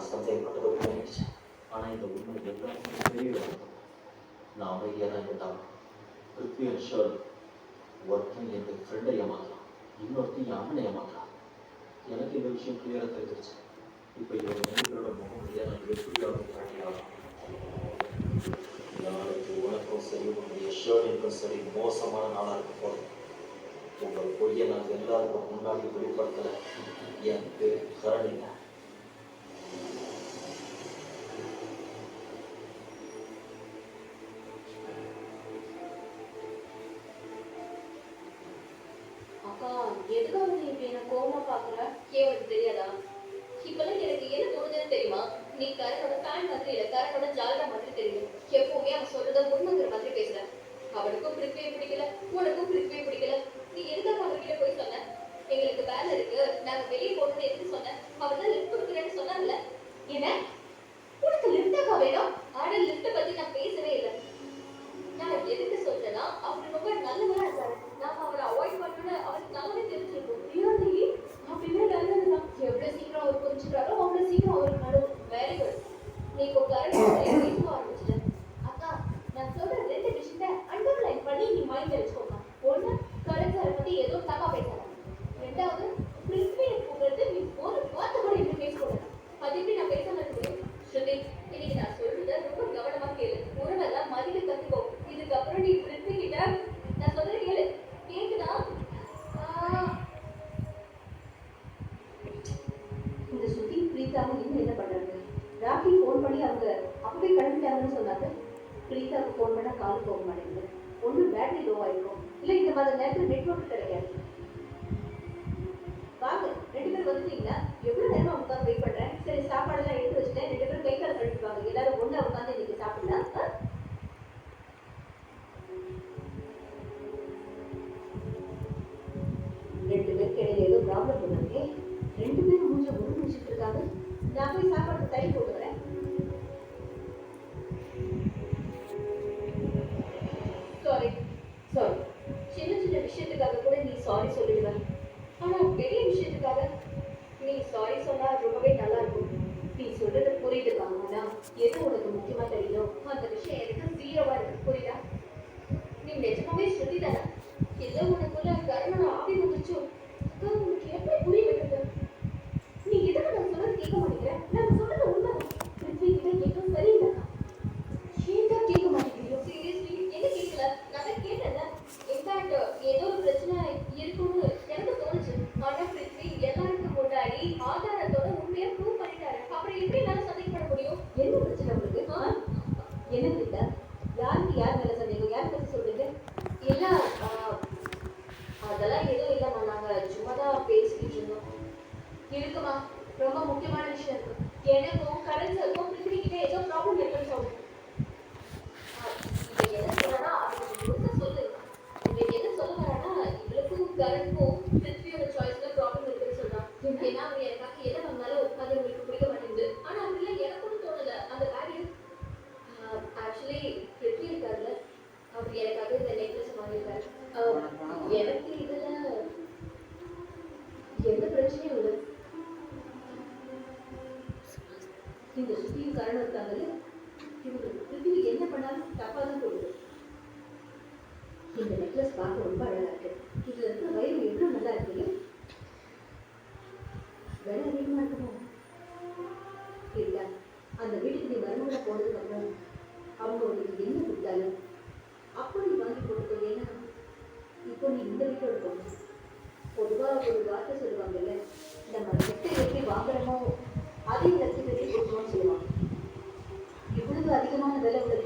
நான் சந்தேகப்பட்டது உண்மையாயிடுச்சு. ஆனால் இந்த உண்மை எல்லாருக்கும் தெரியல. நான் அமைதியாக தான் இருந்தாலும் பிருத்வி அண்ட் ஷர்லி ஒருத்தன் என் ஃப்ரெண்டை ஏமாத்தலாம், இன்னொருத்தன் என் அண்ணனை ஏமாத்தலாம். எனக்கு இந்த விஷயம் கிளியராக தெரிஞ்சிருச்சு. இப்போ இவங்க நண்பரோட முகமுடியா நான் எப்படி அவங்க காட்டினாலும் நாளைக்கு உனக்கும் சரி உன்னுடைய ஷர்லிக்கும் சரி மோசமான நாளாக இருக்க போகிறேன். உங்கள் பொய்யை நான் எல்லாருக்கும் முன்னாடி வெளிப்படுத்தலை. என் பேர் கரணிங்க. அக்கா எதுக்காக நீ இப்படி என்ன கோவமா பாக்குற? ஏன் உனக்கு தெரியாதா? இப்பெல்லாம் எனக்கு என்ன தோணுதுன்னு தெரியுமா? நீ கரனோட ஃபேன் மாதிரி இல்ல, கரனோட ஜாலரா மாதிரி தெரியும். எப்பவுமே அவன் சொல்றத உண்மைங்கிற மாதிரி பேசுற. அவனுக்கும் பிரித்வியை பிடிக்கல, உனக்கும் பிரித்வியை பிடிக்கல. நீ எதுக்காக அவர்கிட்ட போய் சொன்ன? எங்களுக்கு வேலை இருக்கு, நாங்க வெளியே போகணும்னு எதுக்கு சொன்ன? அவர் தான் லிஃப்ட் கொடுக்குறேன்னு சொன்னாங்கல்ல. என்ன உனக்கு லிஃப்டாக்கா வேணும்? ஆனா லிஃப்ட பத்தி நான் பேசவே இல்லை. நான் எதுக்கு சொல்றேன்னா அவர் ரொம்ப நல்லவரா இருக்காரு. நாம அவரை அவாய்ட் பண்ணணும்னு அவருக்கு நல்லாவே தெரிஞ்சிருக்கும். ரியலி அப்படின்னா நல்லதுதான். எவ்வளவு சீக்கிரம் அவர் புரிஞ்சுக்கிறாரோ அவ்வளவு சீக்கிரம் அவருக்கு நடுவு. Very good. நீ இப்போ கரெக்டா பேச ஆரம்பிச்சிட்ட. அக்கா நான் சொல்ற ரெண்டு விஷயத்த அண்டர்லைன் பண்ணி நீ மைண்ட்ல வச்சுக்கோங்க. ஒண்ணு, கரண் சாரை பத்தி ஏதோ தப்பா பேசல. ரெண்டாவது, பிரித்வியை கூப்பிடுறது நீ ஒரு வார்த்தை கூட இப்படி பேசக்கூடாது. அது எப்படி நான் பேசாம இருக்கேன்? ஸ்ருதி, இன்னைக்கு நான் சொல்றத ரொம்ப கவனமா கேளு. உறவெல்லாம் மதிக்க கத்துக்கோ. இதுக்கப்புறம் நீ பிரித்வி கிட்ட நான் சொல்றத கேளு. கேக்குதா? இந்த ஸ்ருதி பிரீதாவும் இன்னும் என்ன பண்றாங்க? ராக்கி ஃபோன் பண்ணி அவங்க அப்பவே கிளம்பிட்டாங்கன்னு சொன்னாங்க. பிரீதாவுக்கு ஃபோன் பண்ணா கால் போக மாட்டேங்குது. ஒன்று பேட்டரி லோ ஆயிருக்கும், இல்லை இந்த மாதிரி நேரத்தில் நெட்வொர்க் கிடைக்காது. வாங்க, ரெண்டு பேரும் வந்துட்டீங்கன்னா எவ்வளவு நேரமா உட்காந்து வெயிட் பண்றேன். சரி, சாப்பாடெல்லாம் எடுத்து வச்சுட்டேன். ரெண்டு பேரும் கை கால் கழிச்சுப்பாங்க. எல்லாரும் ஒண்ணா உட்காந்து இன்னைக்கு சாப்பிடலாம். ரெண்டு பேருக்கு இடையில ஏதோ ப்ராப்ளம் பண்ணாங்க. ரெண்டு பேரும் மூஞ்ச முழு முடிச்சுட்டு இருக்காங்க. நான் போய் சாப்பாடு தள்ளி போட்டு வரேன். Sorry sorry. சின்ன சின்ன விஷயத்துக்காக கூட நீ சாரி சொல்லிடுவ. ஆனா பெரிய விஷயத்துக்காக நீ சாரி சொன்னா ரொம்பவே நல்லா இருக்கும். நீ சொல்றது புரியுதுக்கா. ஆனா எது உனக்கு முக்கியமா தெரியுதோ அந்த விஷயம் எனக்கு ஜீரோவா இருக்கு. புரியுதா? நீ நிஜமாவே ஸ்ருதி தானே? இல்ல உனக்குள்ள கர்மன ஆவி வந்துச்சோ? அக்கா உனக்கு எப்படி புரிய வைக்கிறது? நீ எதுக்கு நான் சொல்றது கேட்க மாட்டேங்கிற? நான் சொல்றது உண்மைதான். பிரித்வி கிட்ட கேட்க சரியில்லைக்கா. ஏன்டா கேட்க மாட்டேங்கிறீங்க? சீரியஸ்லி என்ன கேட்கல? நான் தான் கேட்டேன்ல. இன்ஃபேக்ட் ஏதோ ஒரு பிரச்சனை இருக்கும்னு எனக்கு தோணுச்சு. ஆனா பிரித்வி எல்லாருக்கும் முன்னாடி ஆதாரத்தோட உண்மையை ப்ரூவ் பண்ணிட்டாரு. அப்புறம் எப்படி என்னால சந்தேகப்பட முடியும்? என்ன பிரச்சனை உங்களுக்கு? என்ன பிரீதா? யாருக்கு யார் மேல சந்தேகம்? யார் பத்தி சொல்றீங்க? இல்ல அதெல்லாம் எதுவும் இல்லைம்மா. நாங்க சும்மா தான் பேசிக்கிட்டு இருந்தோம். இருக்குமா, ரொம்ப முக்கியமான விஷயம் இருக்கு. எனக்கும் கரண் சாருக்கும் பிரித்வி கிட்ட ஏதோ ப்ராப்ளம் இருக்குன்னு சொல்றேன். இவன் என்ன சொல்றா அது முழுக்க சொல்லு. இவன் என்ன சொல்ல வரானா இவளுக்கும் கரண்ட்க்கும் பிரித்வியோட சாய்ஸ்ல ப்ராப்ளம் இருக்குன்னு சொல்றான். ஏன்னா அவர் எனக்காக எதை வந்தாலும் அது உங்களுக்கு பிடிக்க மாட்டேங்குது. ஆனா அப்படிலாம் எனக்கும் தோணல. அந்த வேல்யூ ஆக்சுவலி பிரித்வி இருக்காருல்ல, அவர் எனக்காக இந்த நெக்லஸ் வாங்கியிருக்காரு. எனக்கு இதுல எந்த பிரச்சனையும் இல்லை. இந்த ஸ்ருதியும் காரணம் இருக்காங்கல்ல, இவங்க பிரித்வி என்ன பண்ணாலும் தப்பா தான் போடுது. இந்த நெக்லஸ் பார்க்க ரொம்ப அழகா இருக்கு. இதுல இருக்கிற வயிறு எவ்வளவு நல்லா இருக்குல்ல. விலை அதிகமா இருக்குமோ? இல்ல, அந்த வீட்டுக்கு நீ மருமகளை போனதுக்கு அப்புறம் அவங்க உனக்கு என்ன கொடுத்தாலும் அப்போ நீ வாங்கி போட்டுக்கோ. ஏன்னா இப்போ நீ இந்த வீட்டோட போகணும். பொதுவா ஒரு வார்த்தை சொல்லுவாங்கல்ல, நம்ம வெட்டை எப்படி வாங்குறோமோ அதே லட்சத்தை கொடுக்கணும்னு சொல்லுவாங்க. இவ்வளவு அதிகமான விலை உள்ள